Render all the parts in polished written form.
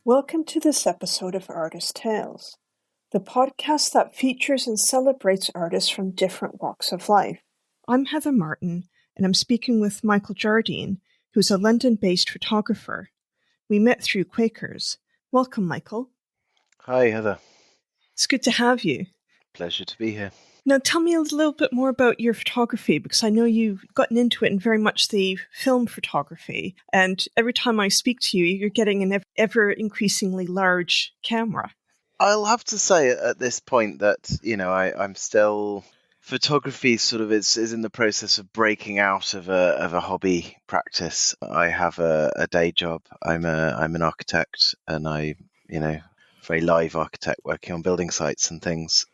Welcome to this episode of Artist Tales, the podcast that features and celebrates artists from different walks of life. I'm Heather Martin, and I'm speaking with Michael Jardine, who's a London-based photographer. We met through Quakers. Welcome, Michael. Hi, Heather. It's good to have you. Pleasure to be here. Now, tell me a little bit more about your photography, because I know you've gotten into it in very much the film photography. And every time I speak to you, you're getting an ever increasingly large camera. I'll have to say at this point that, I'm still... Photography sort of is in the process of breaking out of a hobby practice. I have a day job. I'm an architect, and very live architect working on building sites and things.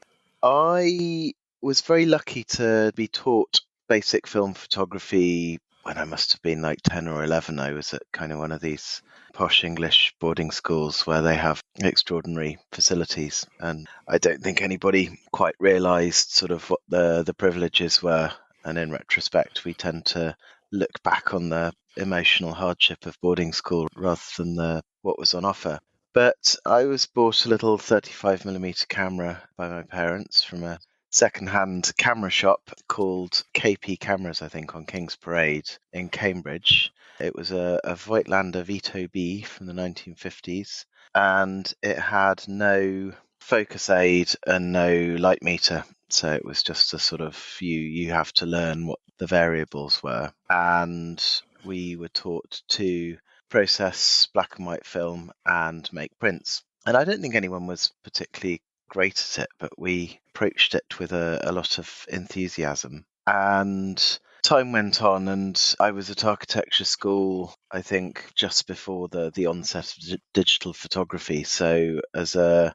I was very lucky to be taught basic film photography when I must have been like 10 or 11. I was at kind of one of these posh English boarding schools where they have extraordinary facilities, and I don't think anybody quite realised sort of what the privileges were. And in retrospect, we tend to look back on the emotional hardship of boarding school rather than what was on offer. But I was bought a little 35mm camera by my parents from a second-hand camera shop called KP Cameras, I think, on King's Parade in Cambridge. It was a Voigtlander Vito B from the 1950s, and it had no focus aid and no light meter. So it was just a sort of, you have to learn what the variables were. And we were taught to process black and white film and make prints. And I don't think anyone was particularly great at it, but we approached it with a lot of enthusiasm. And time went on, and I was at architecture school, I think, just before the onset of digital photography. So as a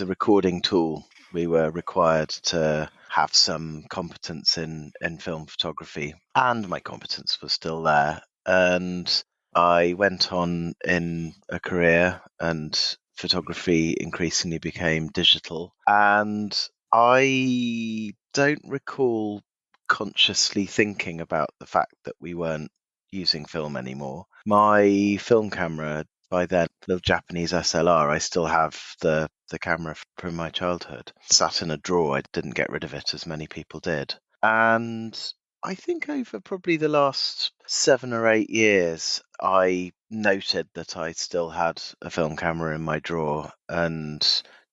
recording tool, we were required to have some competence in film photography, and my competence was still there. And I went on in a career, and photography increasingly became digital. And I don't recall consciously thinking about the fact that we weren't using film anymore. My film camera, by then, little Japanese SLR, I still have the camera from my childhood. Sat in a drawer. I didn't get rid of it as many people did. And I think over probably the last 7 or 8 years, I noted that I still had a film camera in my drawer and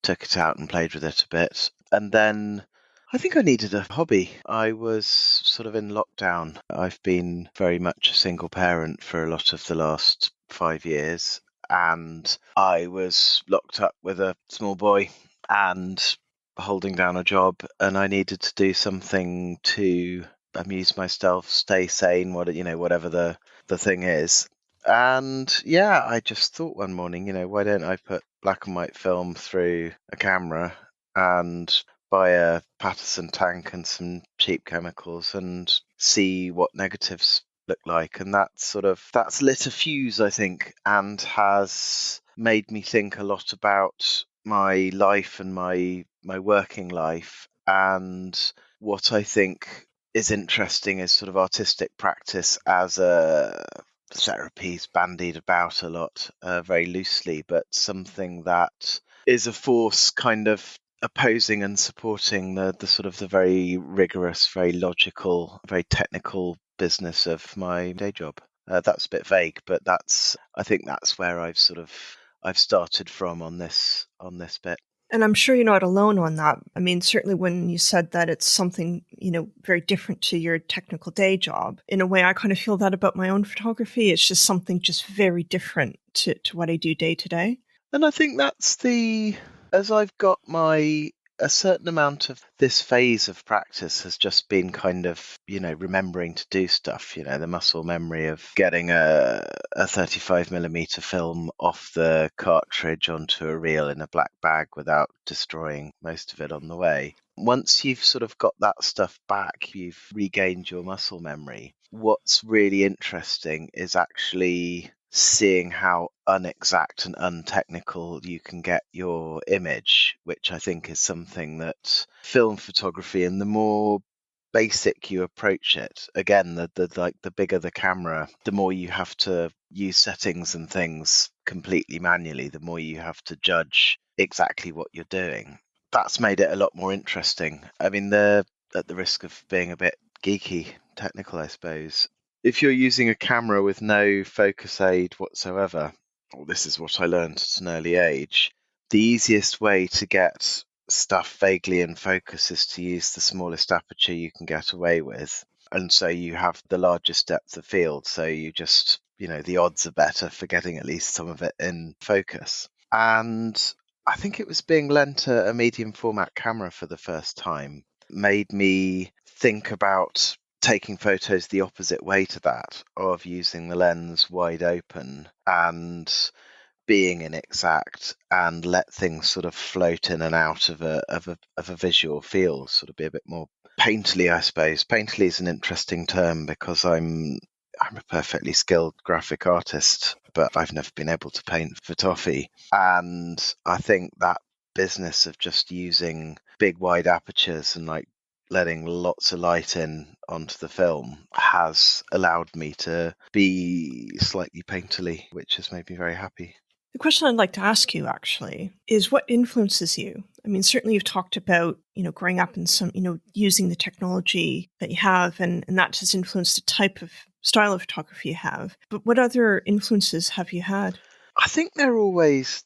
took it out and played with it a bit. And then I think I needed a hobby. I was sort of in lockdown. I've been very much a single parent for a lot of the last 5 years, and I was locked up with a small boy and holding down a job, and I needed to do something to amuse myself, stay sane, whatever the thing is. And yeah, I just thought one morning, why don't I put black and white film through a camera and buy a Patterson tank and some cheap chemicals and see what negatives look like. And that's lit a fuse, I think, and has made me think a lot about my life and my working life. And what I think is interesting is sort of artistic practice as a therapy's bandied about a lot, very loosely, but something that is a force kind of opposing and supporting the sort of the very rigorous, very logical, very technical business of my day job. That's a bit vague, but I think that's where I've started from on this bit. And I'm sure you're not alone on that. I mean, certainly when you said that it's something, very different to your technical day job, in a way, I kind of feel that about my own photography. It's just something just very different to what I do day to day. And I think as I've got a certain amount of this phase of practice has just been kind of, remembering to do stuff, the muscle memory of getting a 35mm film off the cartridge onto a reel in a black bag without destroying most of it on the way. Once you've sort of got that stuff back, you've regained your muscle memory. What's really interesting is actually seeing how unexact and untechnical you can get your image, which I think is something that film photography, and the more basic you approach it, again, the bigger the camera, the more you have to use settings and things completely manually, the more you have to judge exactly what you're doing. That's made it a lot more interesting. I mean, at the risk of being a bit geeky, technical, I suppose, if you're using a camera with no focus aid whatsoever, well, this is what I learned at an early age, the easiest way to get stuff vaguely in focus is to use the smallest aperture you can get away with. And so you have the largest depth of field. So you just, the odds are better for getting at least some of it in focus. And I think it was being lent a medium format camera for the first time made me think about taking photos the opposite way to that, of using the lens wide open and being inexact and let things sort of float in and out of a visual field, sort of be a bit more painterly, I suppose. Painterly is an interesting term because I'm a perfectly skilled graphic artist, but I've never been able to paint for toffee. And I think that business of just using big wide apertures and like letting lots of light in onto the film has allowed me to be slightly painterly, which has made me very happy. The question I'd like to ask you actually is what influences you? I mean, certainly you've talked about, growing up in some, using the technology that you have and that has influenced the type of style of photography you have. But what other influences have you had? I think they're always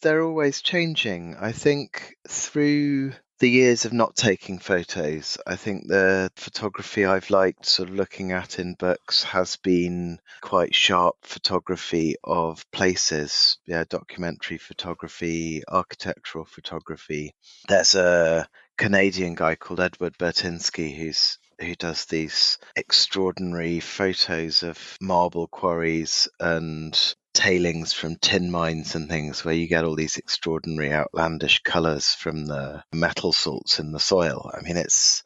changing. I think through the years of not taking photos, I think the photography I've liked sort of looking at in books has been quite sharp photography of places, documentary photography, architectural photography. There's a Canadian guy called Edward Bertinsky who does these extraordinary photos of marble quarries and tailings from tin mines and things, where you get all these extraordinary outlandish colours from the metal salts in the soil. I mean,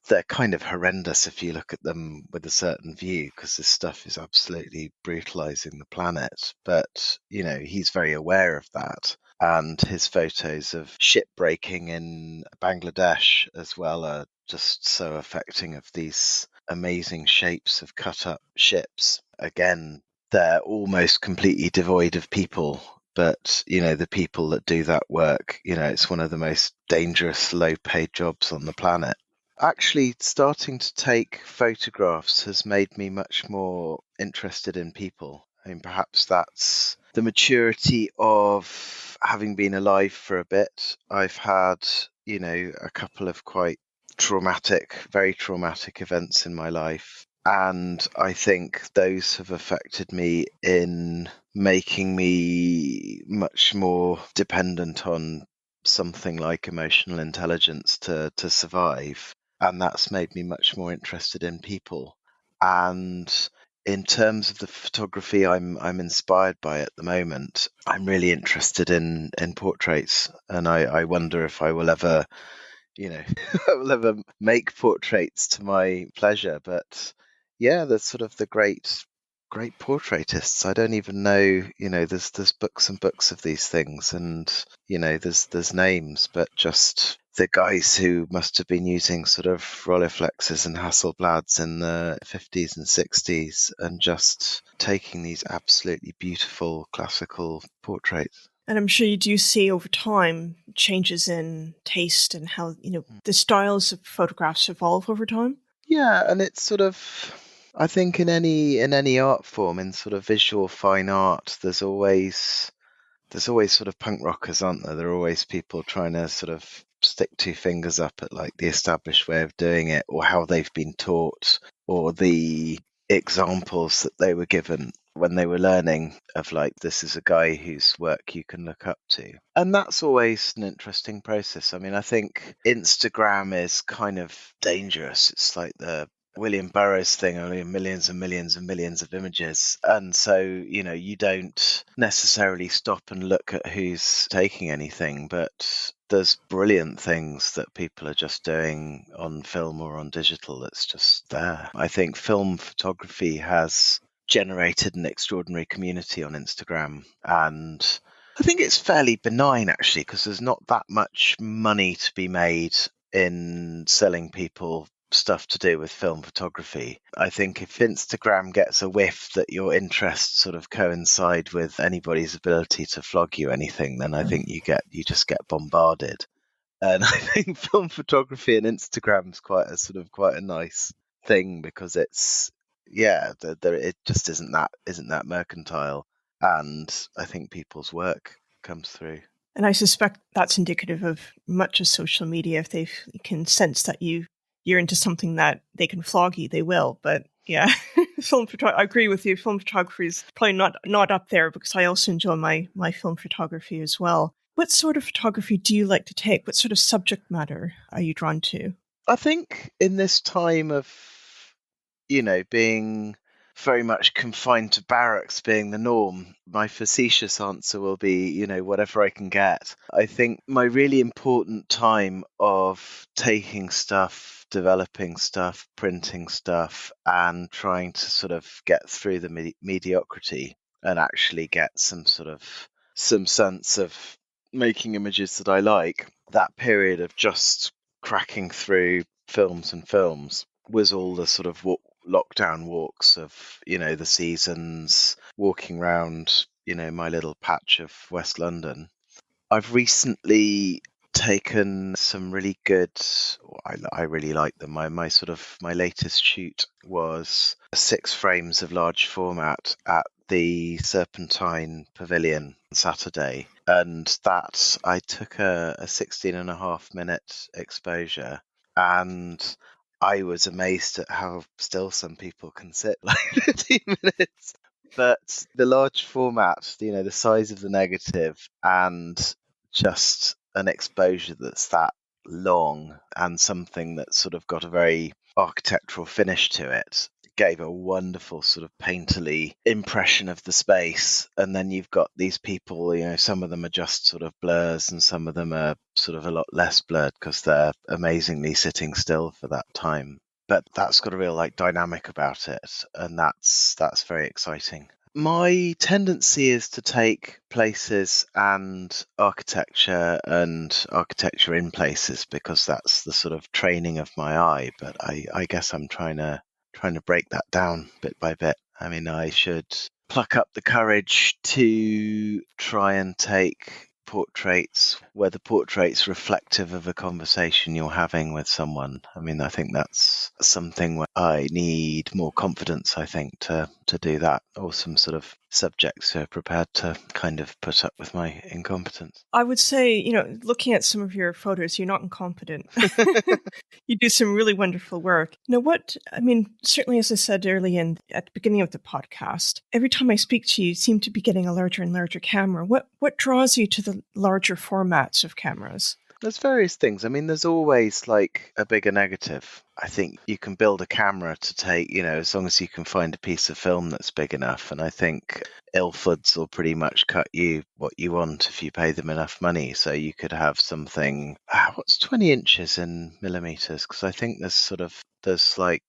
they're kind of horrendous if you look at them with a certain view, because this stuff is absolutely brutalising the planet. But, he's very aware of that. And his photos of shipbreaking in Bangladesh as well are just so affecting, of these amazing shapes of cut up ships. Again, they're almost completely devoid of people, but the people that do that work, it's one of the most dangerous, low paid jobs on the planet. Actually, starting to take photographs has made me much more interested in people. I mean, perhaps that's the maturity of having been alive for a bit. I've had, a couple of quite very traumatic events in my life. And I think those have affected me in making me much more dependent on something like emotional intelligence to survive. And that's made me much more interested in people. And in terms of the photography I'm inspired by at the moment, I'm really interested in portraits. And I wonder if I will ever, I will ever make portraits to my pleasure. But yeah, there's sort of the great portraitists. I don't even know, there's books and books of these things, and there's names, but just the guys who must have been using sort of Rolleiflexes and Hasselblads in the 50s and 60s and just taking these absolutely beautiful classical portraits. And I'm sure you do see over time changes in taste and how, the styles of photographs evolve over time. Yeah, and it's sort of, I think in any art form, in sort of visual fine art, there's always sort of punk rockers, aren't there? There are always people trying to sort of stick two fingers up at like the established way of doing it, or how they've been taught, or the examples that they were given when they were learning, of like, this is a guy whose work you can look up to. And that's always an interesting process. I mean, I think Instagram is kind of dangerous. It's like the William Burroughs thing, only millions and millions and millions of images. And so, you don't necessarily stop and look at who's taking anything, but there's brilliant things that people are just doing on film or on digital that's just there. I think film photography has generated an extraordinary community on Instagram, and I think it's fairly benign actually, because there's not that much money to be made in selling people stuff to do with film photography. I think if Instagram gets a whiff that your interests sort of coincide with anybody's ability to flog you anything, then I think you just get bombarded. And I think film photography and Instagram's quite a nice thing, because it's it just isn't that mercantile, and I think people's work comes through. And I suspect that's indicative of much of social media. If they can sense that you're into something that they can flog you, they will. But yeah, I agree with you. Film photography is probably not up there, because I also enjoy my film photography as well. What sort of photography do you like to take? What sort of subject matter are you drawn to? I think in this time of, being very much confined to barracks being the norm, my facetious answer will be, whatever I can get. I think my really important time of taking stuff, developing stuff, printing stuff, and trying to sort of get through the mediocrity and actually get some sense of making images that I like, that period of just cracking through films was all the sort of lockdown walks of, the seasons, walking around, my little patch of West London. I've recently taken some really good, I really like them. My latest shoot was 6 frames of large format at the Serpentine Pavilion on Saturday, and that I took a 16.5-minute exposure, and I was amazed at how still some people can sit like 15 minutes. But the large format, the size of the negative, and just an exposure that's that long, and something that's sort of got a very architectural finish to it, gave a wonderful sort of painterly impression of the space. And then you've got these people, some of them are just sort of blurs, and some of them are sort of a lot less blurred because they're amazingly sitting still for that time. But that's got a real dynamic about it, and that's very exciting. My tendency is to take places and architecture in places, because that's the sort of training of my eye. But I guess I'm trying to break that down bit by bit. I mean, I should pluck up the courage to try and take portraits where the portrait's reflective of a conversation you're having with someone. I mean, I think that's something where I need more confidence, I think, to do that, or some sort of subjects who are prepared to kind of put up with my incompetence. I would say, looking at some of your photos, you're not incompetent. You do some really wonderful work. Certainly, as I said earlier at the beginning of the podcast, every time I speak to you, you seem to be getting a larger and larger camera. What draws you to the larger formats of cameras? There's various things. I mean, there's always a bigger negative. I think you can build a camera to take, as long as you can find a piece of film that's big enough. And I think Ilfords will pretty much cut you what you want if you pay them enough money. So you could have something, what's 20 inches in millimeters? Because I think there's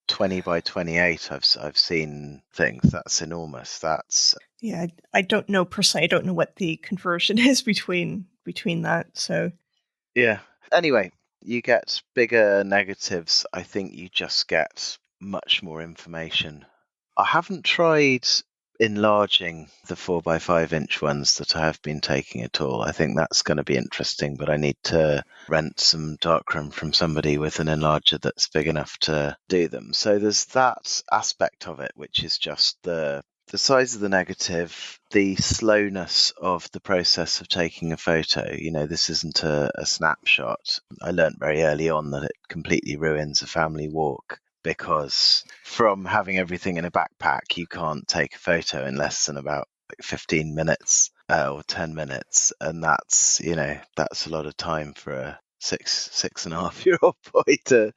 20 by 28. I've seen things. That's enormous. That's... Yeah, I don't know personally. I don't know what the conversion is between that. So... Yeah. Anyway, you get bigger negatives. I think you just get much more information. I haven't tried enlarging the 4x5-inch ones that I have been taking at all. I think that's going to be interesting, but I need to rent some darkroom from somebody with an enlarger that's big enough to do them. So there's that aspect of it, which is just the size of the negative, the slowness of the process of taking a photo. This isn't a snapshot. I learned very early on that it completely ruins a family walk, because from having everything in a backpack, you can't take a photo in less than about 15 minutes or 10 minutes. And that's a lot of time for a 6.5-year-old boy to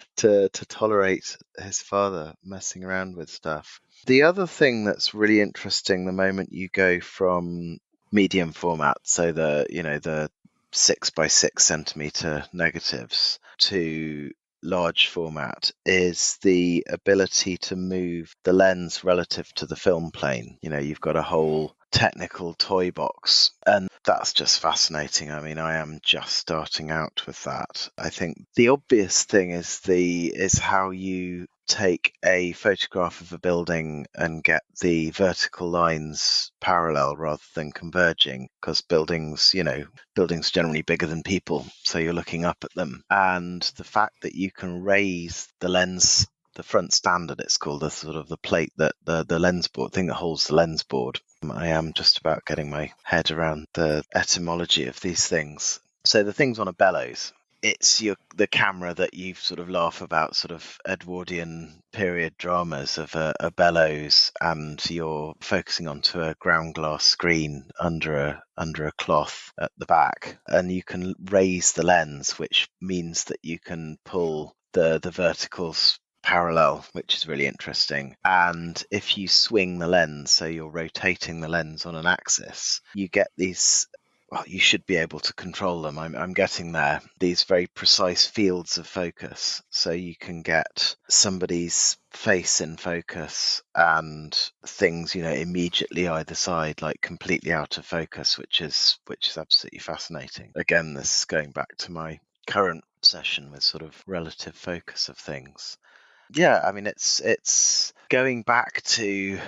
tolerate his father messing around with stuff. The other thing that's really interesting, the moment you go from medium format, so the 6 by 6 centimeter negatives, to large format, is the ability to move the lens relative to the film plane. You've got a whole technical toy box, and that's just fascinating. I mean, I am just starting out with that. I think the obvious thing is how you take a photograph of a building and get the vertical lines parallel rather than converging, because buildings generally bigger than people, so you're looking up at them, and the fact that you can raise the lens, the front standard, it's called, the sort of the plate that the lens board thing that holds the lens board. I am just about getting my head around the etymology of these things. So the thing's on a bellows. It's the camera that you sort of laugh about, sort of Edwardian period dramas of a bellows, and you're focusing onto a ground glass screen under a cloth at the back, and you can raise the lens, which means that you can pull the verticals parallel, which is really interesting. And if you swing the lens, so you're rotating the lens on an axis, you get these, well, you should be able to control them. I'm getting there. These very precise fields of focus. So you can get somebody's face in focus and things, immediately either side, like completely out of focus, which is absolutely fascinating. Again, this is going back to my current obsession with sort of relative focus of things. Yeah, I mean, it's going back to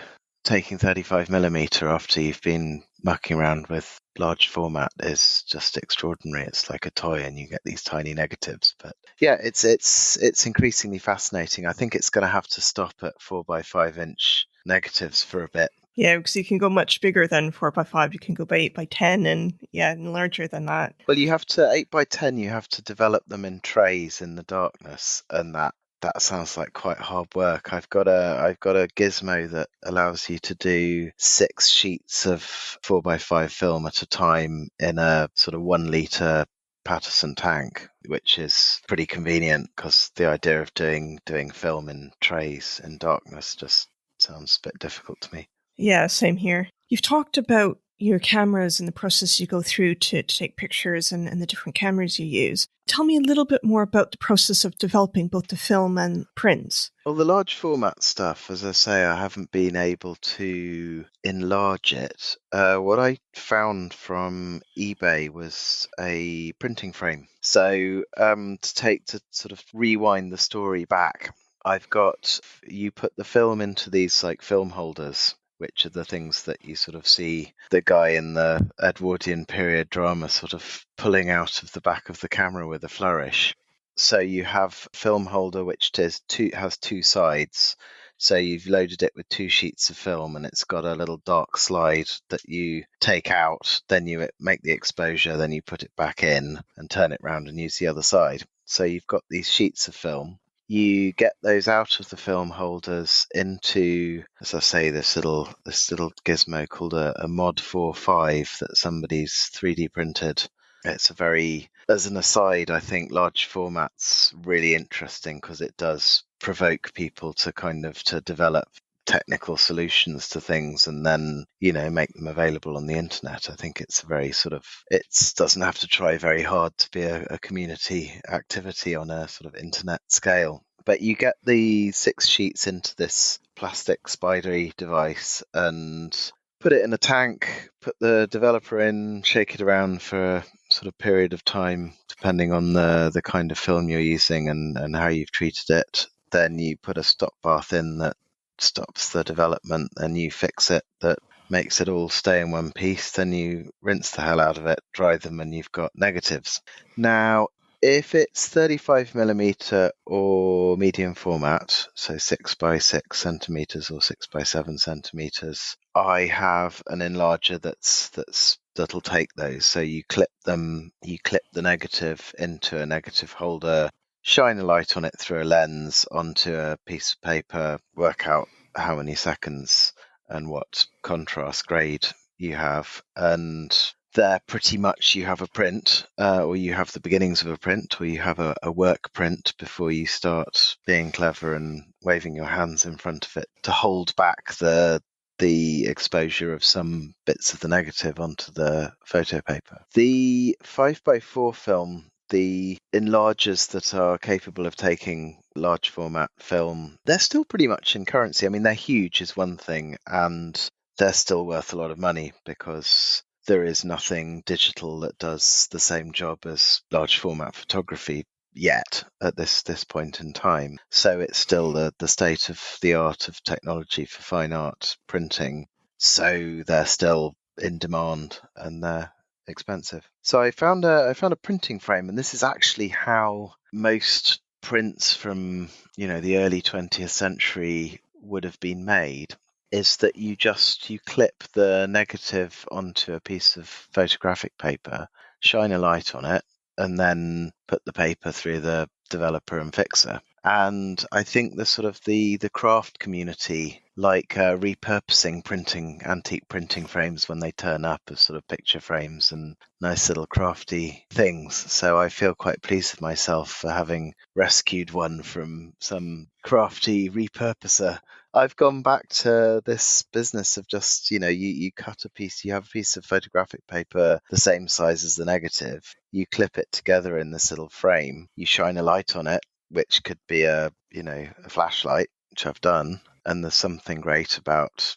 taking 35mm after you've been mucking around with large format is just extraordinary. It's like a toy, and you get these tiny negatives. But yeah, it's increasingly fascinating. I think it's going to have to stop at 4x5 inch negatives for a bit. Yeah, because you can go much bigger than 4x5. You can go by 8x10, and larger than that. Well, you have to 8x10. You have to develop them in trays in the darkness, and that sounds like quite hard work. I've got a gizmo that allows you to do 6 sheets of 4x5 film at a time in a sort of 1 litre Patterson tank, which is pretty convenient, because the idea of doing film in trays in darkness just sounds a bit difficult to me. Yeah, same here. You've talked about your cameras and the process you go through to take pictures and the different cameras you use. Tell me a little bit more about the process of developing both the film and prints. Well, the large format stuff, as I say, I haven't been able to enlarge it. What I found from eBay was a printing frame. So to sort of rewind the story back, you put the film into these like film holders, which are the things that you sort of see the guy in the Edwardian period drama sort of pulling out of the back of the camera with a flourish. So you have a film holder which has 2 sides. So you've loaded it with 2 sheets of film, and it's got a little dark slide that you take out, then you make the exposure, then you put it back in and turn it round and use the other side. So you've got these sheets of film. You get those out of the film holders into, as I say, this little gizmo called a Mod 4.5 that somebody's 3D printed. It's as an aside, I think large format's really interesting because it does provoke people to to develop technical solutions to things and then, make them available on the internet. I think it's it doesn't have to try very hard to be a community activity on a sort of internet scale. But you get the 6 sheets into this plastic spidery device and put it in a tank, put the developer in, shake it around for a sort of period of time, depending on the kind of film you're using and how you've treated it. Then you put a stop bath in that stops the development, and you fix it that makes it all stay in one piece. Then you rinse the hell out of it, dry them, and you've got negatives. Now, if it's 35mm or medium format, so 6x6 centimeters or 6x7 centimeters, I have an enlarger that'll take those. So you clip the negative into a negative holder, shine a light on it through a lens onto a piece of paper, work out how many seconds and what contrast grade you have, and there pretty much you have a print, or you have the beginnings of a print, or you have a work print before you start being clever and waving your hands in front of it to hold back the exposure of some bits of the negative onto the photo paper. The 5x4 film, the enlargers that are capable of taking large format film, they're still pretty much in currency. I mean, they're huge is one thing, and they're still worth a lot of money because there is nothing digital that does the same job as large format photography yet at this point in time. So it's still the state of the art of technology for fine art printing. So they're still in demand and they're expensive. So I found a printing frame, and this is actually how most prints from the early 20th century would have been made, is that you clip the negative onto a piece of photographic paper, shine a light on it, and then put the paper through the developer and fixer. And I think the craft community like repurposing antique printing frames when they turn up as sort of picture frames and nice little crafty things. So I feel quite pleased with myself for having rescued one from some crafty repurposer. I've gone back to this business of just, you cut a piece, you have a piece of photographic paper the same size as the negative, you clip it together in this little frame, you shine a light on it, which could be a flashlight, which I've done. And there's something great about,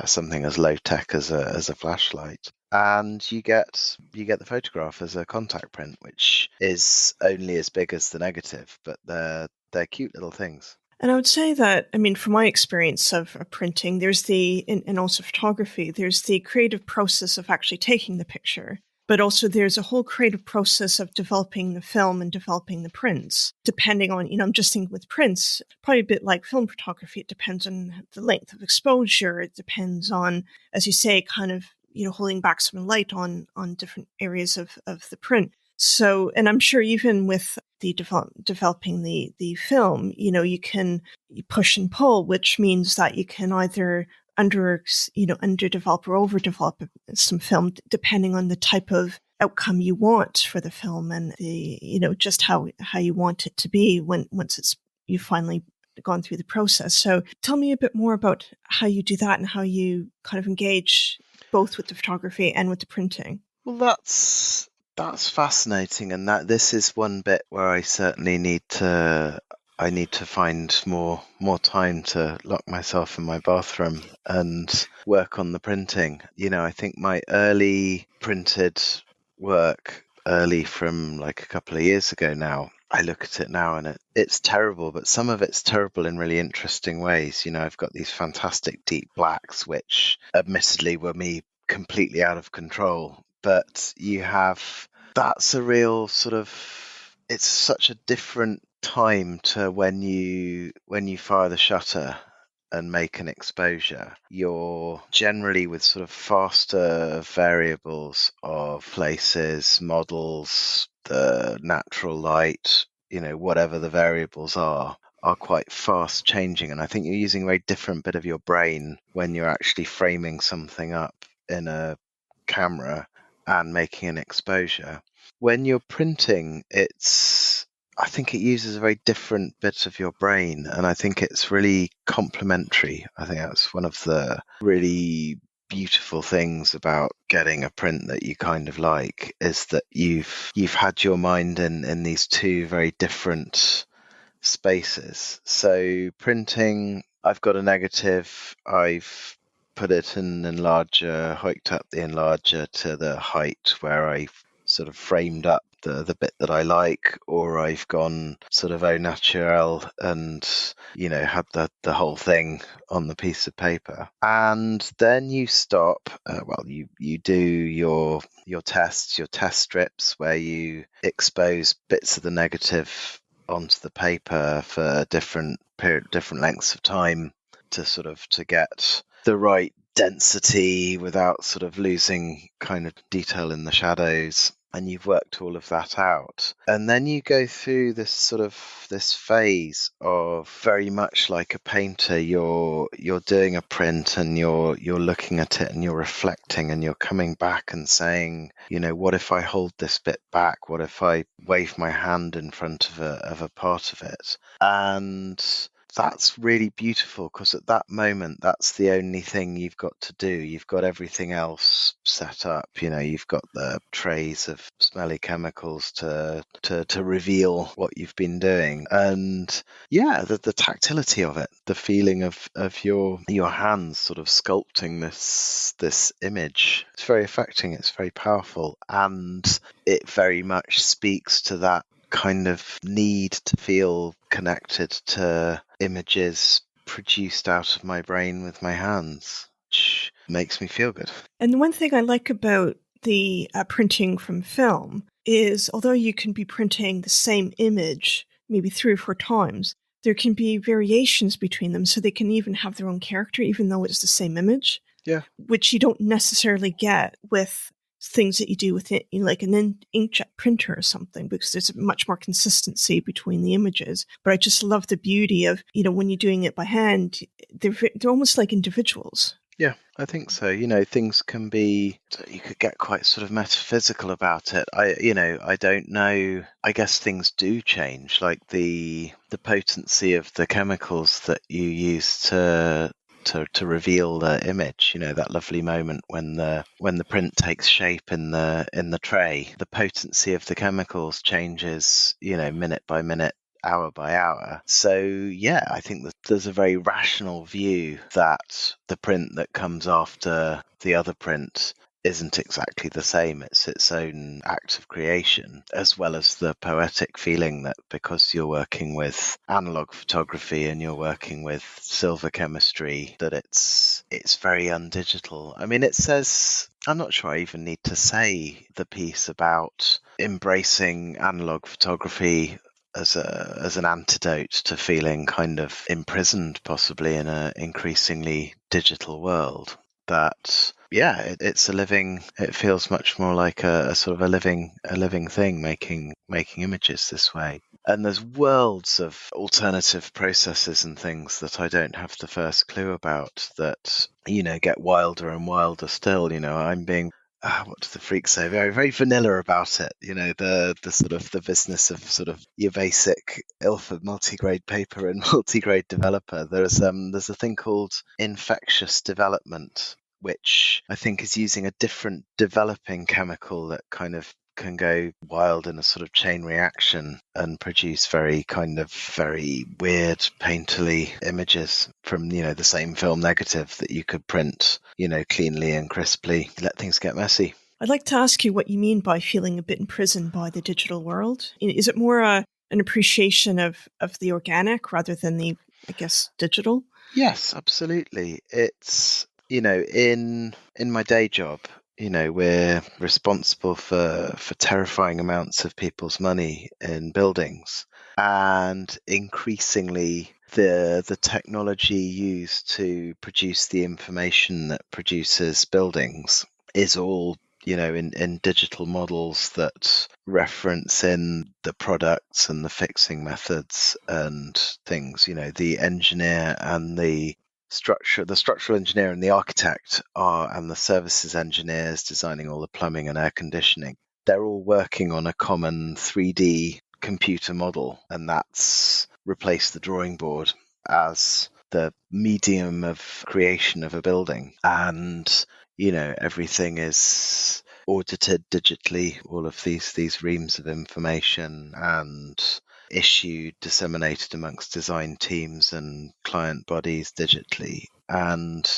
something as low tech as a flashlight. And you get the photograph as a contact print, which is only as big as the negative, but they're cute little things. And I would say that, from my experience of printing, there's and also photography, there's the creative process of actually taking the picture, but also there's a whole creative process of developing the film and developing the prints, depending on, I'm just thinking with prints, probably a bit like film photography, it depends on the length of exposure, it depends on, as you say, kind of, holding back some light on different areas of the print. So, and I'm sure even with the developing the film, you can push and pull, which means that you can either underdevelop or overdevelop some film, depending on the type of outcome you want for the film and just how you want it to be once you finally gone through the process. So tell me a bit more about how you do that and how you kind of engage both with the photography and with the printing. Well, that's fascinating, and that this is one bit where I certainly need to find more time to lock myself in my bathroom and work on the printing. I think my early printed work, early from like a couple of years ago now, I look at it now and it's terrible, but some of it's terrible in really interesting ways. I've got these fantastic deep blacks, which admittedly were me completely out of control. But that's a real sort of, it's such a different time to when you fire the shutter and make an exposure. You're generally with sort of faster variables of places, models, the natural light, whatever the variables are quite fast changing. And I think you're using a very different bit of your brain when you're actually framing something up in a camera and making an exposure. When you're printing, I think it uses a very different bit of your brain, and I think it's really complementary. I think that's one of the really beautiful things about getting a print that you kind of like, is that you've had your mind in these two very different spaces. So printing, I've got a negative, I've put it in an enlarger, hiked up the enlarger to the height where I've sort of framed up the bit that I like, or I've gone sort of au naturel and had the whole thing on the piece of paper. And then you stop, you do your tests, your test strips, where you expose bits of the negative onto the paper for different lengths of time to get the right density without sort of losing kind of detail in the shadows. And you've worked all of that out, and then you go through this phase of very much like a painter. You're doing a print and you're looking at it and you're reflecting and you're coming back and saying, what if I hold this bit back? What if I wave my hand in front of a part of it? And that's really beautiful, because at that moment, that's the only thing you've got to do. You've got everything else set up. You've got the trays of smelly chemicals to reveal what you've been doing. And yeah, the tactility of it, the feeling of your hands sort of sculpting this image. It's very affecting. It's very powerful, and it very much speaks to that kind of need to feel connected to images produced out of my brain with my hands, which makes me feel good. And the one thing I like about the printing from film is, although you can be printing the same image maybe 3 or 4 times, there can be variations between them, so they can even have their own character, even though it's the same image. Yeah. Which you don't necessarily get with things that you do with it, like an inkjet printer or something, because there's much more consistency between the images. But I just love the beauty of, when you're doing it by hand, they're almost like individuals. Yeah, I think so. Things can be, you could get quite sort of metaphysical about it. I don't know. I guess things do change, like the potency of the chemicals that you use to reveal the image. That lovely moment when the print takes shape in the tray. The potency of the chemicals changes, minute by minute, hour by hour. So yeah, I think that there's a very rational view that the print that comes after the other print isn't exactly the same. It's its own act of creation, as well as the poetic feeling that because you're working with analog photography and you're working with silver chemistry, that it's very undigital. I mean, it says, I'm not sure I even need to say the piece about embracing analog photography as an antidote to feeling kind of imprisoned, possibly, in an increasingly digital world. That it's a living. It feels much more like a sort of a living thing, making images this way. And there's worlds of alternative processes and things that I don't have the first clue about that get wilder and wilder still. I'm being what do the freaks say? Very, very vanilla about it. The sort of the business of sort of your basic Ilford multigrade paper and multigrade developer. There's a thing called infectious development, which I think is using a different developing chemical that kind of can go wild in a sort of chain reaction and produce very weird, painterly images from, the same film negative that you could print, cleanly and crisply. Let things get messy. I'd like to ask you what you mean by feeling a bit imprisoned by the digital world. Is it more an appreciation of the organic rather than the, I guess, digital? Yes, absolutely. It's, in my day job, we're responsible for terrifying amounts of people's money in buildings, and increasingly the technology used to produce the information that produces buildings is all in digital models that reference in the products and the fixing methods and things. The engineer and the structural engineer and the architect and the services engineers designing all the plumbing and air conditioning. They're all working on a common 3D computer model, and that's replaced the drawing board as the medium of creation of a building. And everything is audited digitally, all of these reams of information, and issued, disseminated amongst design teams and client bodies digitally. And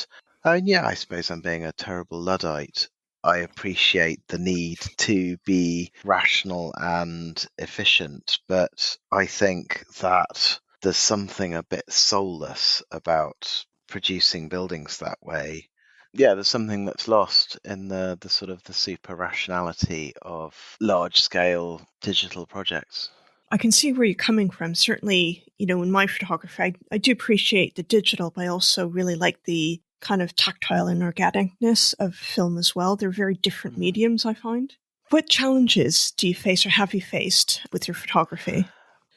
I suppose I'm being a terrible Luddite. I appreciate the need to be rational and efficient, but I think that there's something a bit soulless about producing buildings that way. Yeah, there's something that's lost in the sort of the super rationality of large scale digital projects. I can see where you're coming from. Certainly, in my photography, I do appreciate the digital, but I also really like the kind of tactile and organicness of film as well. They're very different mediums, I find. What challenges do you face or have you faced with your photography?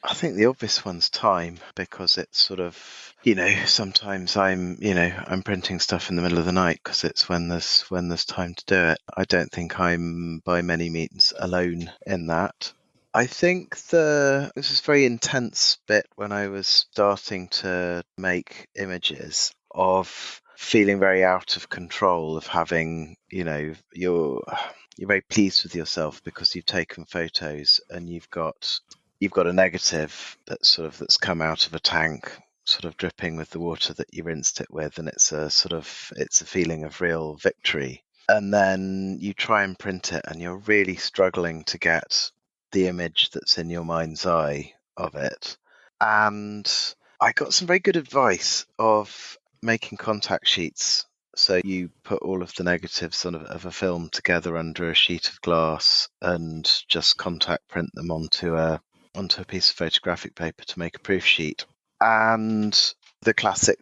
I think the obvious one's time, because it's sort of, sometimes I'm printing stuff in the middle of the night because it's when there's time to do it. I don't think I'm by many means alone in that. I think this was a very intense bit when I was starting to make images of feeling very out of control, of having, you're very pleased with yourself because you've taken photos and you've got a negative that's come out of a tank, sort of dripping with the water that you rinsed it with, and it's a feeling of real victory. And then you try and print it and you're really struggling to get the image that's in your mind's eye of it. And I got some very good advice of making contact sheets. So you put all of the negatives of a film together under a sheet of glass and just contact print them onto a piece of photographic paper to make a proof sheet. And the classic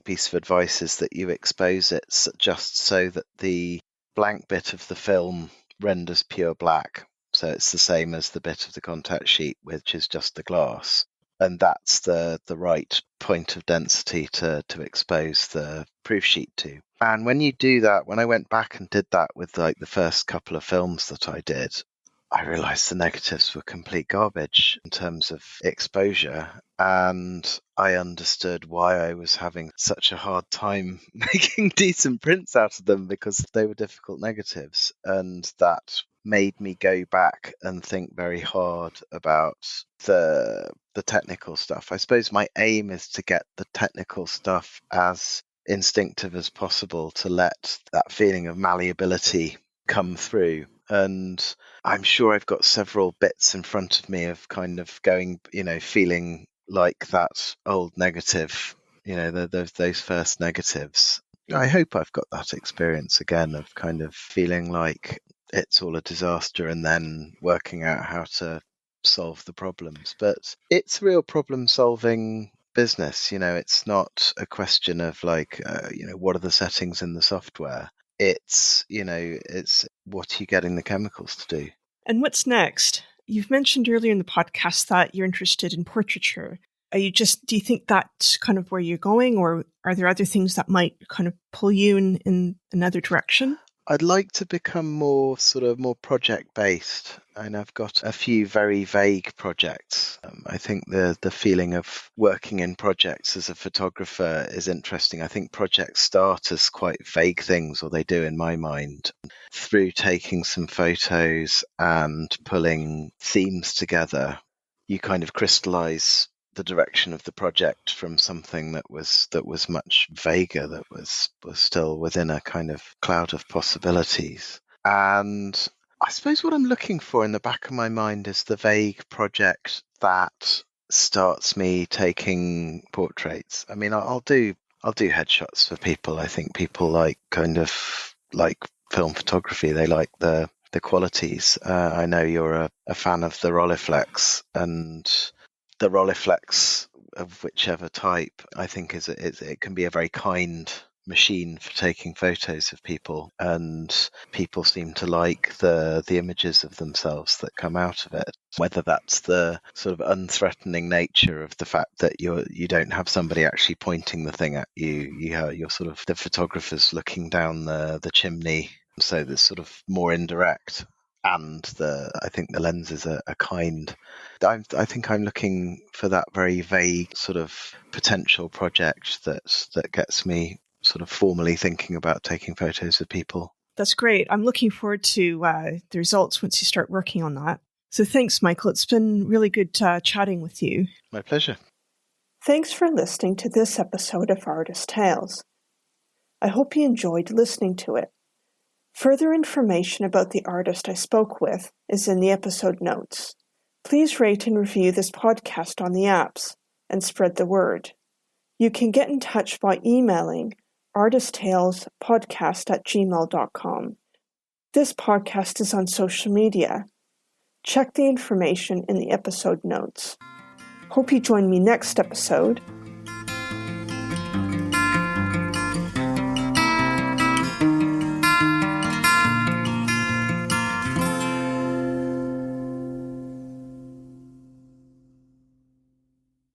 piece of advice is that you expose it just so that the blank bit of the film renders pure black. So it's the same as the bit of the contact sheet, which is just the glass. And that's the right point of density to expose the proof sheet to. And when you do that, when I went back and did that with like the first couple of films that I did, I realized the negatives were complete garbage in terms of exposure, and I understood why I was having such a hard time making decent prints out of them, because they were difficult negatives. And that made me go back and think very hard about the technical stuff. I suppose my aim is to get the technical stuff as instinctive as possible, to let that feeling of malleability come through. And I'm sure I've got several bits in front of me of kind of going, feeling like that old negative, those first negatives. I hope I've got that experience again of kind of feeling like it's all a disaster and then working out how to solve the problems. But it's real problem solving business. It's not a question of like, what are the settings in the software? It's what are you getting the chemicals to do? And what's next? You've mentioned earlier in the podcast that you're interested in portraiture. Do you think that's kind of where you're going, or are there other things that might kind of pull you in another direction? I'd like to become more project based, and I've got a few very vague projects. I think the feeling of working in projects as a photographer is interesting. I think projects start as quite vague things, or they do in my mind, through taking some photos and pulling themes together. You kind of crystallize the direction of the project from something that was much vaguer, that was still within a kind of cloud of possibilities. And I suppose what I'm looking for in the back of my mind is the vague project that starts me taking portraits. I mean, I'll do headshots for people. I think people like film photography. They like the qualities. I know you're a fan of the Rolleiflex, and the Rolleiflex of whichever type, I think it can be a very kind machine for taking photos of people, and people seem to like the images of themselves that come out of it. Whether that's the sort of unthreatening nature of the fact that you don't have somebody actually pointing the thing at you, you're sort of the photographer's looking down the chimney, so there's sort of more indirect. And I think the lenses are kind. I think I'm looking for that very vague sort of potential project that gets me sort of formally thinking about taking photos of people. That's great. I'm looking forward to the results once you start working on that. So thanks, Michael. It's been really good chatting with you. My pleasure. Thanks for listening to this episode of Artist Tales. I hope you enjoyed listening to it. Further information about the artist I spoke with is in the episode notes. Please rate and review this podcast on the apps and spread the word. You can get in touch by emailing artisttalespodcast@gmail.com. This podcast is on social media. Check the information in the episode notes. Hope you join me next episode.